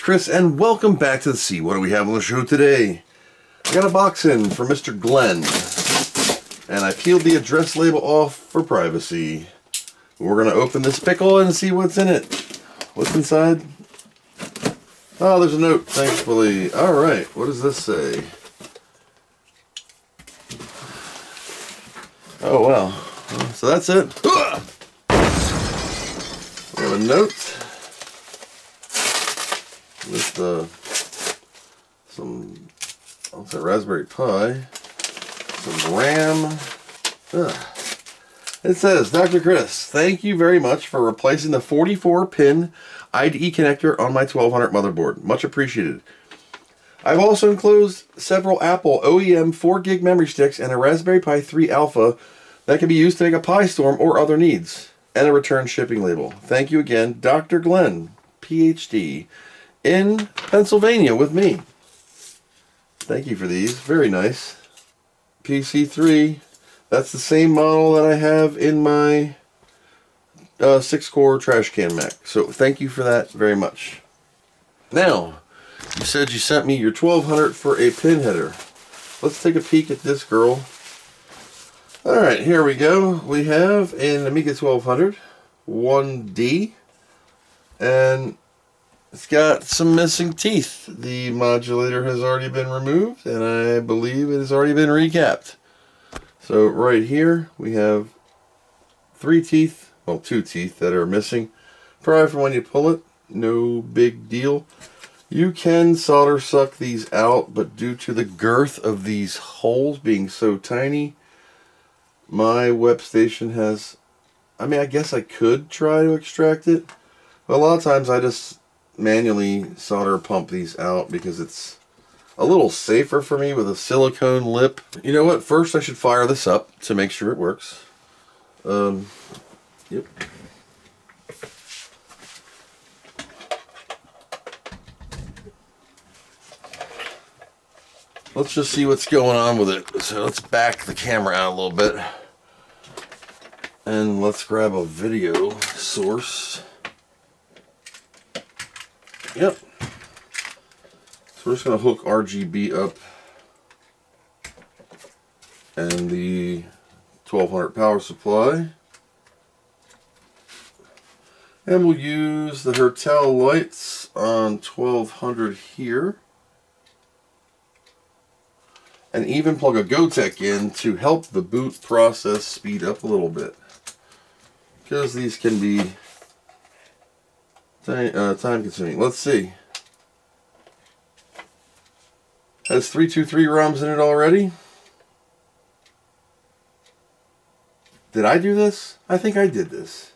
Chris, and welcome back to the Sea. What do we have on the show today? I got a box in for Mr. Glen, and I peeled the address label off for privacy. We're going to open this pickle and see what's in it. What's inside? Oh, there's a note, thankfully. Alright, what does this say? Oh, wow. So that's it. We have a note with some, I'll say Raspberry Pi, some RAM. It says, Dr. Chris, thank you very much for replacing the 44-pin IDE connector on my 1200 motherboard. Much appreciated. I've also enclosed several Apple OEM 4 gig memory sticks and a Raspberry Pi 3 Alpha that can be used to make a Pi Storm or other needs, and a return shipping label. Thank you again, Dr. Glen, PhD, in Pennsylvania with me. Thank you for these. Very nice. PC3. That's the same model that I have in my 6-core trash can Mac. So thank you for that very much. Now, you said you sent me your 1200 for a pin header. Let's take a peek at this girl. Alright, here we go. We have an Amiga 1200 1D, and it's got some missing teeth. The modulator has already been removed, and I believe it has already been recapped. So right here we have 3 teeth, well 2 teeth that are missing. Probably from when you pull it, no big deal. You can solder suck these out, but due to the girth of these holes being so tiny, my web station has, I mean, I guess I could try to extract it, but a lot of times I just manually solder pump these out because it's a little safer for me with a silicone lip. You know what? First I should fire this up to make sure it works. Yep. Let's just see what's going on with it. So let's back the camera out a little bit. And let's grab a video source. Yep. So we're just going to hook RGB up and the 1200 power supply. And we'll use the Hertel lights on 1200 here. And even plug a Gotek in to help the boot process speed up a little bit, because these can be time consuming. Let's see. Has 323 ROMs in it already. Did I do this? I think I did this.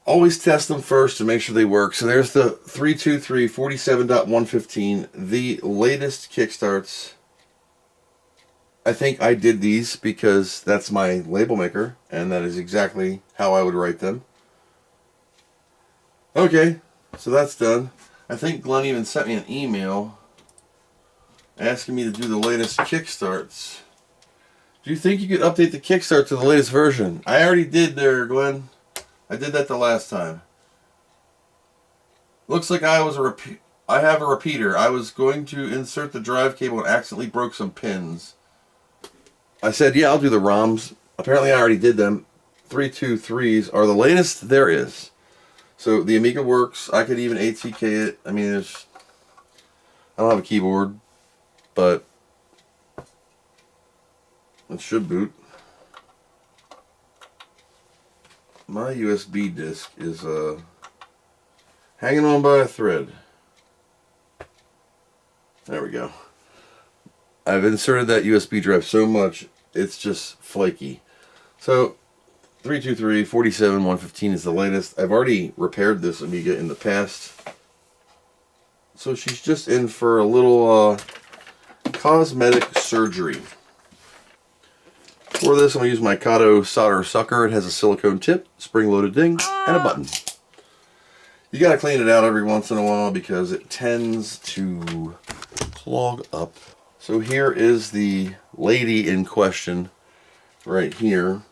Always test them first to make sure they work. So there's the 323 47.115, the latest kickstarts. I think I did these because that's my label maker, and that is exactly how I would write them. Okay, so that's done. I think Glenn even sent me an email asking me to do the latest kickstarts. Do you think you could update the kickstart to the latest version? I already did there, Glenn. I did that the last time. Looks like I have a repeater. I was going to insert the drive cable and accidentally broke some pins. I said, yeah, I'll do the ROMs. Apparently I already did them. 323s are the latest there is. So the Amiga works. I could even ATK it. I mean, I don't have a keyboard, but it should boot. My USB disk is hanging on by a thread. There we go. I've inserted that USB drive so much, it's just flaky. So, 323 47.115 is the latest. I've already repaired this Amiga in the past. So she's just in for a little cosmetic surgery. For this, I'm going to use my Kato solder sucker. It has a silicone tip, spring-loaded ding, and a button. You got to clean it out every once in a while because it tends to clog up. So here is the lady in question right here.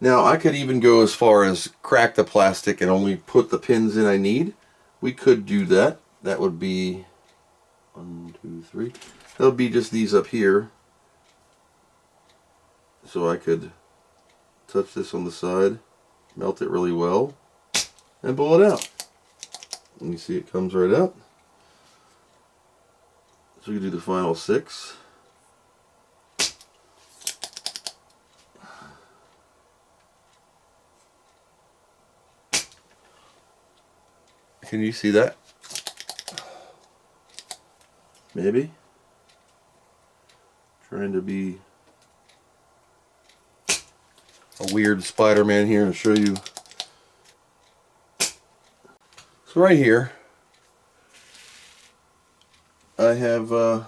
Now I could even go as far as crack the plastic and only put the pins in I need. We could do that. that would be 1, 2, 3. That would be just these up here. So I could touch this on the side, melt it really well, and pull it out. And you see it comes right out. So we can do the final 6. Can you see that? Maybe. Trying to be a weird Spider-Man here and show you. So right here, I have I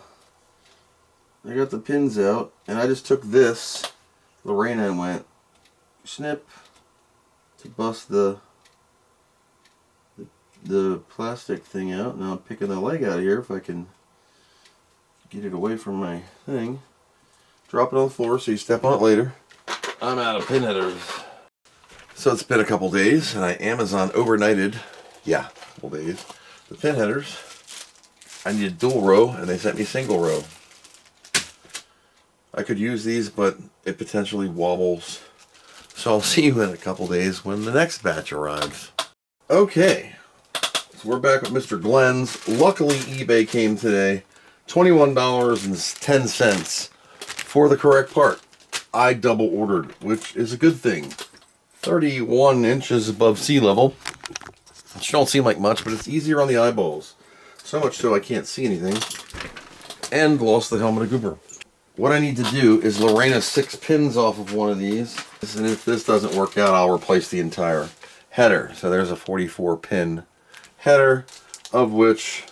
got the pins out, and I just took this Lorena and went snip to bust the plastic thing out. Now I'm picking the leg out of here if I can get it away from my thing. Drop it on the floor so you step on it later. I'm out of pin headers. So it's been a couple days and I Amazon overnighted, yeah, a couple days, the pin headers. I needed dual row and they sent me single row. I could use these, but it potentially wobbles. So I'll see you in a couple days when the next batch arrives. Okay. So we're back with Mr. Glen's. Luckily, eBay came today. $21.10 for the correct part. I double ordered, which is a good thing. 31 inches above sea level. Which don't seem like much, but it's easier on the eyeballs. So much so I can't see anything. And lost the helmet of Goober. What I need to do is Lorena 6 pins off of one of these. And if this doesn't work out, I'll replace the entire header. So there's a 44 pin header, of which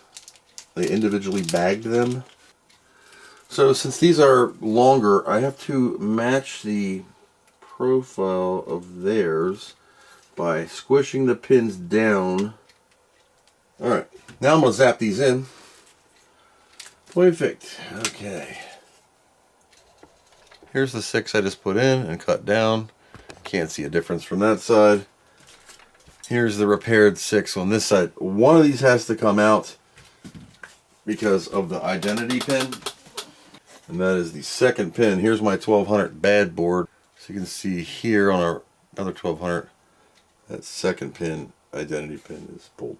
they individually bagged them. So since these are longer, I have to match the profile of theirs by squishing the pins down. Alright, now I'm going to zap these in. Perfect. Okay. Here's the 6 I just put in and cut down. Can't see a difference from that side. Here's the repaired 6 on this side. One of these has to come out because of the identity pin. And that is the second pin. Here's my 1200 bad board. So you can see here on our another 1200, that second pin, identity pin, is pulled.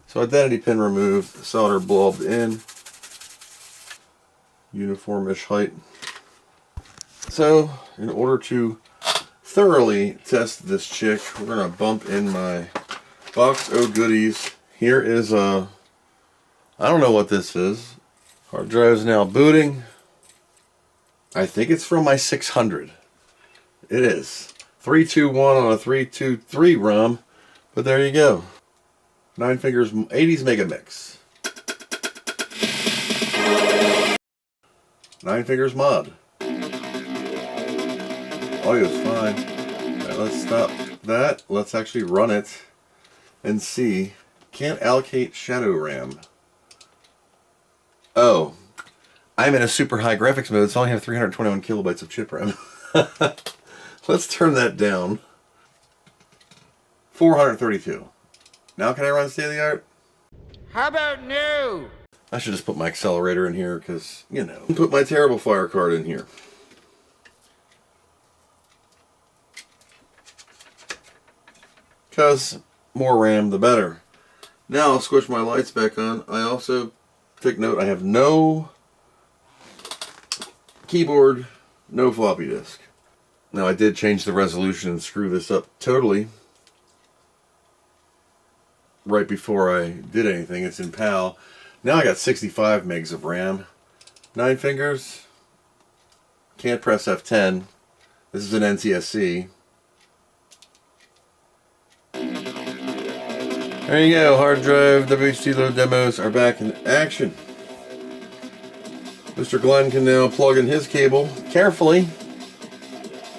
So identity pin removed, solder blobbed in, uniformish height. So in order to thoroughly test this chick, we're going to bump in my box of goodies. Here is a, I don't know what this is. Hard drive is now booting. I think it's from my 600. It is. 321 on a 323 ROM, but there you go. 9 fingers, 80s Mega Mix. 9 fingers mod. Audio's fine. Alright, let's stop that. Let's actually run it and see. Can't allocate shadow RAM. Oh, I'm in a super high graphics mode, so I only have 321 kilobytes of chip RAM. Let's turn that down. 432. Now can I run state of the art? How about new? I should just put my accelerator in here because, you know. Put my terrible fire card in here. Because more RAM, the better. Now I'll switch my lights back on. I also take note, I have no keyboard, no floppy disk. Now I did change the resolution and screw this up totally right before I did anything. It's in PAL. Now I got 65 megs of RAM. 9 fingers. Can't press F10. This is an NTSC. There you go, hard drive, WHD load demos are back in action. Mr. Glen can now plug in his cable carefully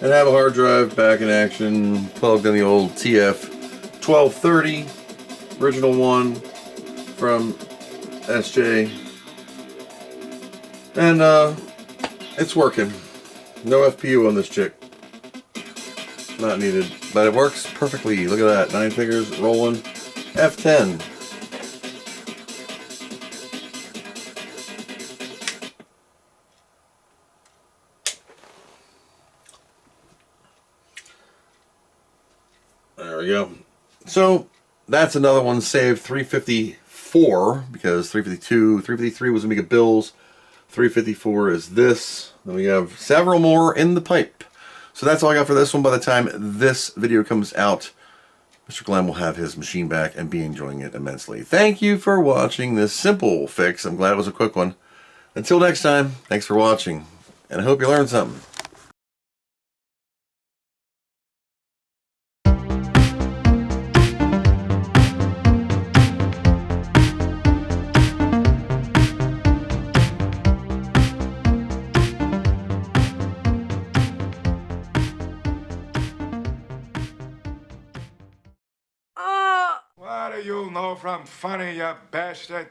and have a hard drive back in action, plugged in the old TF1230, original one from SJ. And it's working. No FPU on this chick. Not needed, but it works perfectly. Look at that, 9 fingers rolling. F10. we go. So that's another one saved, 354, because 352, 353 was Amiga bills, 354 is this. Then we have several more in the pipe. So that's all I got for this one. By the time this video comes out, Mr. Glen will have his machine back and be enjoying it immensely. Thank you for watching this simple fix. I'm glad it was a quick one. Until next time, thanks for watching, and I hope you learned something. What do you know from funny, you bastard?